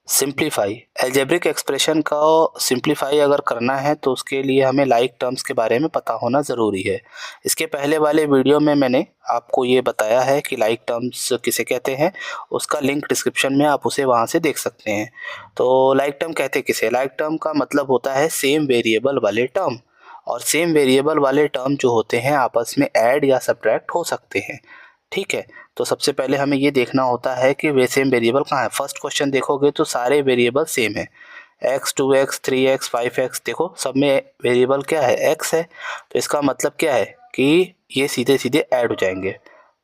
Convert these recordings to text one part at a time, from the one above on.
Simplify, algebraic expression को simplify अगर करना है तो उसके लिए हमें लाइक टर्म्स के बारे में पता होना ज़रूरी है। इसके पहले वाले वीडियो में मैंने आपको ये बताया है कि लाइक टर्म्स किसे कहते हैं, उसका लिंक डिस्क्रिप्शन में आप उसे वहाँ से देख सकते हैं। तो लाइक टर्म कहते किसे, लाइक टर्म का मतलब होता है सेम वेरिएबल वाले टर्म, और सेम वेरिएबल वाले टर्म जो होते हैं आपस में ऐड या सब्ट्रैक्ट हो सकते हैं। ठीक है, तो सबसे पहले हमें ये देखना होता है कि वे सेम वेरिएबल कहाँ है। फर्स्ट क्वेश्चन देखोगे तो सारे वेरिएबल सेम है, x 2x 3x 5x, देखो सब में वेरिएबल क्या है, x है। तो इसका मतलब क्या है कि ये सीधे सीधे ऐड हो जाएंगे।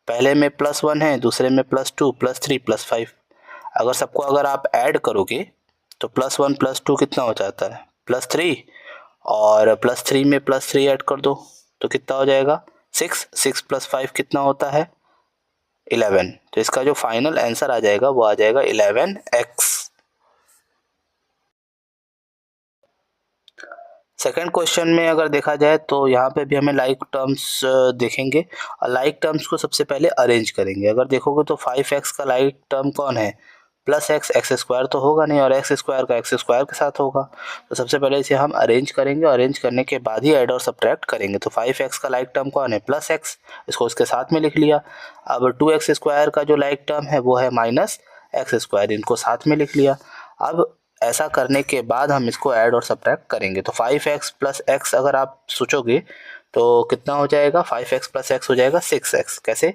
पहले में +1 है, दूसरे में +2 +3 +5। अगर सबको अगर आप ऐड करोगे तो +1 +2 कितना हो जाता है, +3, और +3 में +3 ऐड कर दो तो कितना हो जाएगा, 6। 6 + 5 कितना होता है, 11। तो इसका जो फाइनल आंसर आ जाएगा वो आ जाएगा 11x। सेकंड क्वेश्चन में अगर देखा जाए तो यहाँ पे भी हमें लाइक टर्म्स देखेंगे, और लाइक टर्म्स को सबसे पहले अरेंज करेंगे। अगर देखोगे तो 5x का लाइक टर्म कौन है, +x, एक्स स्क्वायर तो होगा नहीं, और एक्स स्क्वायर का एक्स स्क्वायर के साथ होगा। तो सबसे पहले इसे हम अरेंज करेंगे, अरेंज करने के बाद ही ऐड और सब्ट्रैक्ट करेंगे। तो 5x का लाइक टर्म कौन है, +x, इसको इसके साथ में लिख लिया। अब 2x स्क्वायर का जो लाइक टर्म है वो है -x स्क्वायर, इनको साथ में लिख लिया। अब ऐसा करने के बाद हम इसको ऐड और सब्ट्रैक्ट करेंगे। तो 5x + x अगर आप सोचोगे तो कितना हो जाएगा, 5x + x हो जाएगा 6x। कैसे,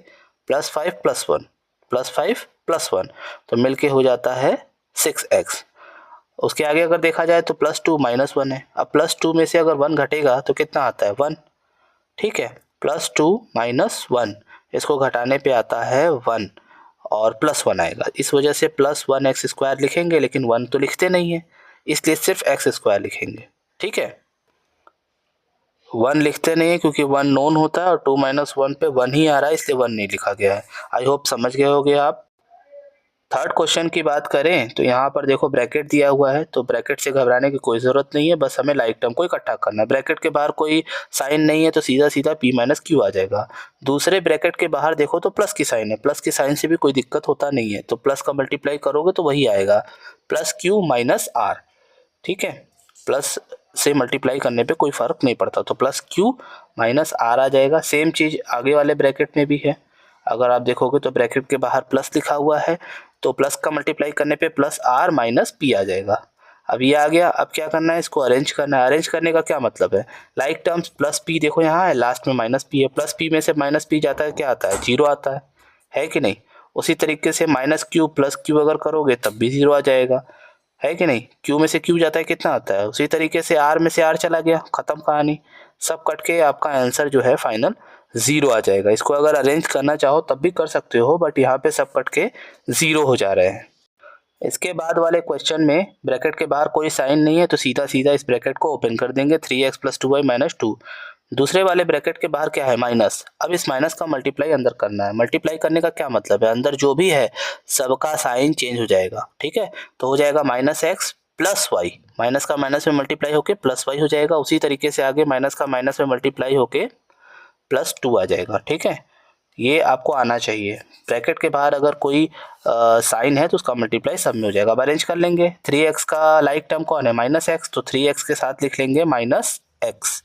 +5 + 1 +5 + 1, तो मिलके हो जाता है 6x। उसके आगे अगर देखा जाए तो +2 -1 है। अब +2 में से अगर 1 घटेगा तो कितना आता है, 1। ठीक है, +2 - 1, इसको घटाने पे आता है 1, और +1 आएगा। इस वजह से +1x स्क्वायर लिखेंगे, लेकिन 1 तो लिखते नहीं है, इसलिए सिर्फ x स्क्वायर लिखेंगे। ठीक है, 1 लिखते नहीं है क्योंकि 1 नोन होता है, और 2 - 1 पे 1 ही आ रहा है, इसलिए 1 नहीं लिखा गया है। आई होप समझ गए होगे आप। थर्ड क्वेश्चन की बात करें तो यहाँ पर देखो ब्रैकेट दिया हुआ है, तो ब्रैकेट से घबराने की कोई ज़रूरत नहीं है, बस हमें लाइक टर्म को इकट्ठा करना है। ब्रैकेट के बाहर कोई साइन नहीं है तो सीधा सीधा p - q आ जाएगा। दूसरे ब्रैकेट के बाहर देखो तो प्लस की साइन है, प्लस की साइन से भी कोई दिक्कत होता नहीं है, तो प्लस का मल्टीप्लाई करोगे तो वही आएगा, +q - r। ठीक है, प्लस से मल्टीप्लाई करने पे कोई फ़र्क नहीं पड़ता, तो +q - r आ जाएगा। सेम चीज़ आगे वाले ब्रैकेट में भी है। अगर आप देखोगे तो ब्रैकेट के बाहर प्लस लिखा हुआ है, तो प्लस का मल्टीप्लाई करने पे +r - p आ जाएगा। अब ये आ गया, अब क्या करना है, इसको अरेंज करना है। अरेंज करने का क्या मतलब है, लाइक टर्म्स +p देखो यहाँ है, लास्ट में -p है, +p में से -p जाता है, क्या आता है, 0 आता है कि नहीं। उसी तरीके से -q + q अगर करोगे तब भी 0 आ जाएगा, है कि नहीं। q में से q जाता है, कितना आता है। उसी तरीके से r में से r चला गया, खत्म कहानी। सब कट के आपका आंसर जो है फाइनल 0 आ जाएगा। इसको अगर अरेंज करना चाहो तब भी कर सकते हो, बट यहाँ पे सब कट के 0 हो जा रहे हैं। इसके बाद वाले क्वेश्चन में ब्रैकेट के बाहर कोई साइन नहीं है, तो सीधा सीधा इस ब्रैकेट को ओपन कर देंगे, 3x + 2y - 2। दूसरे वाले ब्रैकेट के बाहर क्या है, माइनस। अब इस माइनस का मल्टीप्लाई अंदर करना है। मल्टीप्लाई करने का क्या मतलब है, अंदर जो भी है सबका साइन चेंज हो जाएगा। ठीक है, तो हो जाएगा -x + y, माइनस का माइनस में मल्टीप्लाई होके +y हो जाएगा। उसी तरीके से आगे माइनस का माइनस में मल्टीप्लाई होके +2 आ जाएगा। ठीक है, ये आपको आना चाहिए। ब्रैकेट के बाहर अगर कोई साइन है तो उसका मल्टीप्लाई सब में हो जाएगा। अब अरेंज कर लेंगे, 3x का लाइक टर्म कौन है, -x, तो 3x के साथ लिख लेंगे -x।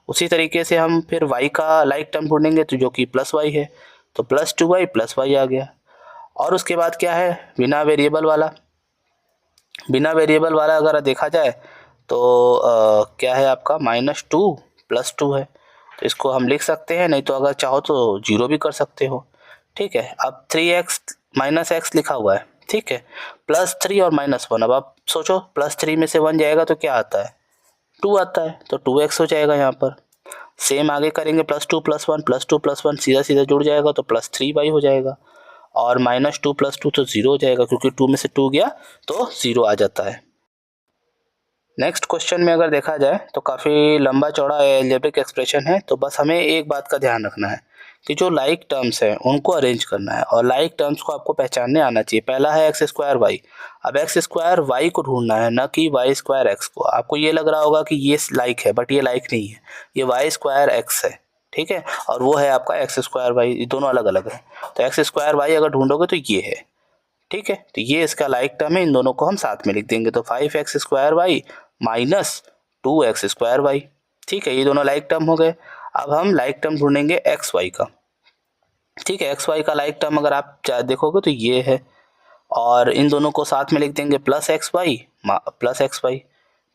उसी तरीके से हम फिर y का लाइक टर्म ढूंढेंगे, तो जो कि +y है, तो +2y + y आ गया। और उसके बाद क्या है, बिना वेरिएबल वाला। बिना वेरिएबल वाला अगर देखा जाए तो क्या है आपका, -2 + 2 है, तो इसको हम लिख सकते हैं, नहीं तो अगर चाहो तो 0 भी कर सकते हो। ठीक है, अब 3x - x लिखा हुआ है। ठीक है, +3 और -1, अब आप सोचो +3 में से 1 जाएगा तो क्या आता है, 2 आता है, तो 2x हो जाएगा यहाँ पर। सेम आगे करेंगे, +2 + 1 +2 + 1 सीधा सीधा जुड़ जाएगा, तो +3y हो जाएगा, और -2 + 2 तो 0 हो जाएगा, क्योंकि 2 में से 2 गया तो 0 आ जाता है। नेक्स्ट क्वेश्चन में अगर देखा जाए तो काफ़ी लंबा चौड़ा अलजेब्रिक एक्सप्रेशन है, तो बस हमें एक बात का ध्यान रखना है कि जो लाइक टर्म्स हैं उनको अरेंज करना है, और लाइक टर्म्स को आपको पहचानने आना चाहिए। पहला है x² y। अब x² y को ढूंढना है, ना कि y² x को। आपको ये लग रहा होगा कि ये लाइक है, बट ये लाइक नहीं है, ये y² x है। ठीक है, और वो है आपका x² y, दोनों अलग अलग है। तो x² y अगर ढूंढोगे तो ये है, ठीक है, तो ये इसका लाइक टर्म है, इन दोनों को हम साथ में लिख देंगे। तो 5x² माइनस 2x²। ठीक है, ये दोनों लाइक टर्म हो गए। अब हम लाइक टर्म ढूंढेंगे xy का। ठीक है, xy का लाइक टर्म अगर आप देखोगे तो ये है, और इन दोनों को साथ में लिख देंगे +xy।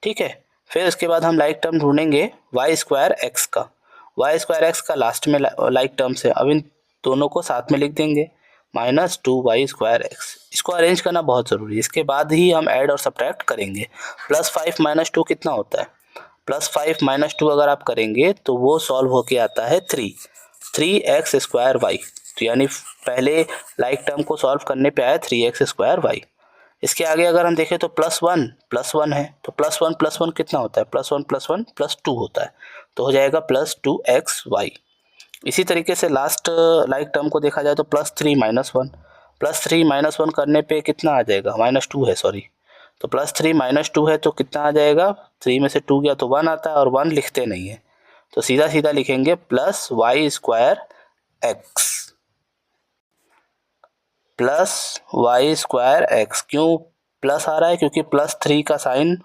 ठीक है, फिर इसके बाद हम लाइक टर्म ढूंढेंगे y² का। y² लास्ट में लाइक टर्म्स है, अब इन दोनों को साथ में लिख देंगे -2y²। इसको अरेंज करना बहुत ज़रूरी है, इसके बाद ही हम ऐड और सब्ट्रैक्ट करेंगे। +5 - 2 कितना होता है? +5 - 2 अगर आप करेंगे तो वो सॉल्व होके आता है 3x²y। तो यानी पहले लाइक टर्म को सॉल्व करने पे आया 3x²y। इसके आगे अगर हम देखें तो +1 है, तो +1 कितना होता है? +1 + 2 होता है, तो हो जाएगा +2xy। इसी तरीके से लास्ट लाइक टर्म को देखा जाए तो +3 - 1। +3 - 1 करने पे कितना आ जाएगा? -2 है, सॉरी। तो +3 - 2 है तो कितना आ जाएगा? 3 में से 2 गया तो 1 आता है, और 1 लिखते नहीं है, तो सीधा सीधा लिखेंगे +y² x। क्यों प्लस आ रहा है? क्योंकि +3 का साइन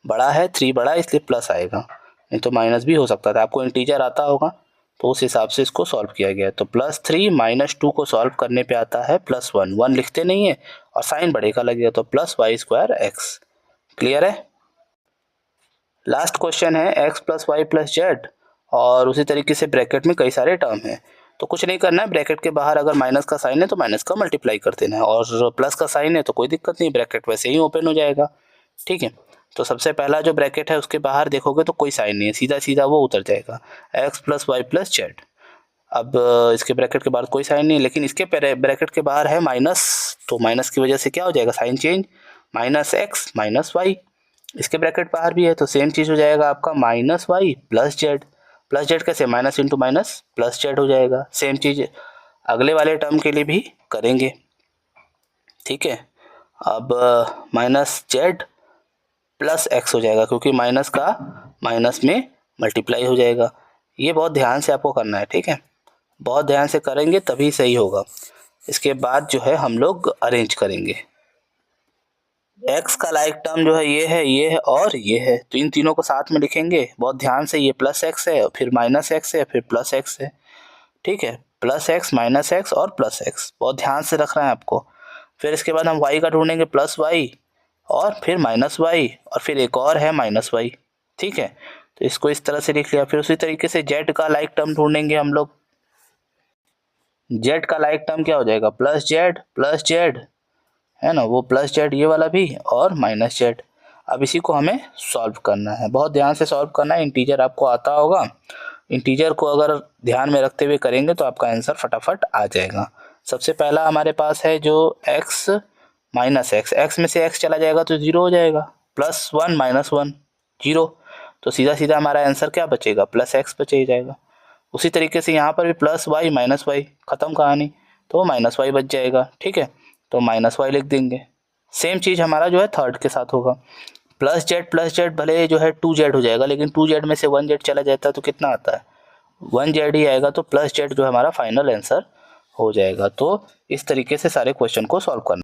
बड़ा है, 3 बड़ा है, इसलिए प्लस आएगा, नहीं तो माइनस भी हो सकता था। आपको इंटीजर आता होगा तो उस हिसाब से इसको सॉल्व किया गया है। तो +3 - 2 को सॉल्व करने पे आता है +1। 1 लिखते नहीं है और साइन बड़े का लगेगा, तो +y² x। क्लियर है? लास्ट क्वेश्चन है x + y + z, और उसी तरीके से ब्रैकेट में कई सारे टर्म हैं। तो कुछ नहीं करना है, ब्रैकेट के बाहर अगर माइनस का साइन है तो माइनस का मल्टीप्लाई कर देना है, और प्लस का साइन है तो कोई दिक्कत नहीं, ब्रैकेट वैसे ही ओपन हो जाएगा। ठीक है, तो सबसे पहला जो ब्रैकेट है उसके बाहर देखोगे तो कोई साइन नहीं है, सीधा सीधा वो उतर जाएगा, x + y + z। अब इसके ब्रैकेट के बाहर कोई साइन नहीं है, लेकिन इसके ब्रैकेट के बाहर है माइनस, तो माइनस की वजह से क्या हो जाएगा? Sign change, -x - y। इसके ब्रैकेट बाहर भी है तो सेम चीज़ हो जाएगा आपका -y + z। प्लस जेड कैसे? Minus into minus plus Z हो जाएगा। सेम चीज़ अगले वाले टर्म के लिए भी करेंगे। ठीक है, अब -z + x हो जाएगा, क्योंकि माइनस का माइनस में मल्टीप्लाई हो जाएगा। ये बहुत ध्यान से आपको करना है, ठीक है, बहुत ध्यान से करेंगे तभी सही होगा। इसके बाद जो है हम लोग अरेंज करेंगे। x का लाइक टर्म जो है ये है और ये है, तो इन तीनों को साथ में लिखेंगे बहुत ध्यान से। ये +x है, फिर -x है, फिर +x है। ठीक है, +x -x और +x, बहुत ध्यान से रखना है आपको। फिर इसके बाद हम y का ढूंढेंगे +y, और फिर -y, और फिर एक और है -y। ठीक है, तो इसको इस तरह से लिख लिया। फिर उसी तरीके से z का लाइक टर्म ढूंढेंगे हम लोग। z का लाइक टर्म क्या हो जाएगा? +z है ना, वो +z ये वाला भी, और -z। अब इसी को हमें सॉल्व करना है, बहुत ध्यान से सॉल्व करना है। इंटीजर आपको आता होगा, इंटीजर को अगर ध्यान में रखते हुए करेंगे तो आपका आंसर फटाफट आ जाएगा। सबसे पहला हमारे पास है जो x -x, x में से x चला जाएगा तो 0 हो जाएगा, +1 - 1 0, तो सीधा सीधा हमारा आंसर क्या बचेगा? +x बचे जाएगा। उसी तरीके से यहाँ पर भी +y -y, ख़त्म कहानी, तो -y बच जाएगा। ठीक है, तो -y लिख देंगे। सेम चीज़ हमारा जो है थर्ड के साथ होगा, +z भले जो है 2z हो जाएगा, लेकिन 2z में से 1z चला जाता है तो कितना आता है? 1z ही आएगा, तो +z जो है हमारा फाइनल आंसर हो जाएगा। तो इस तरीके से सारे क्वेश्चन को सॉल्व करना।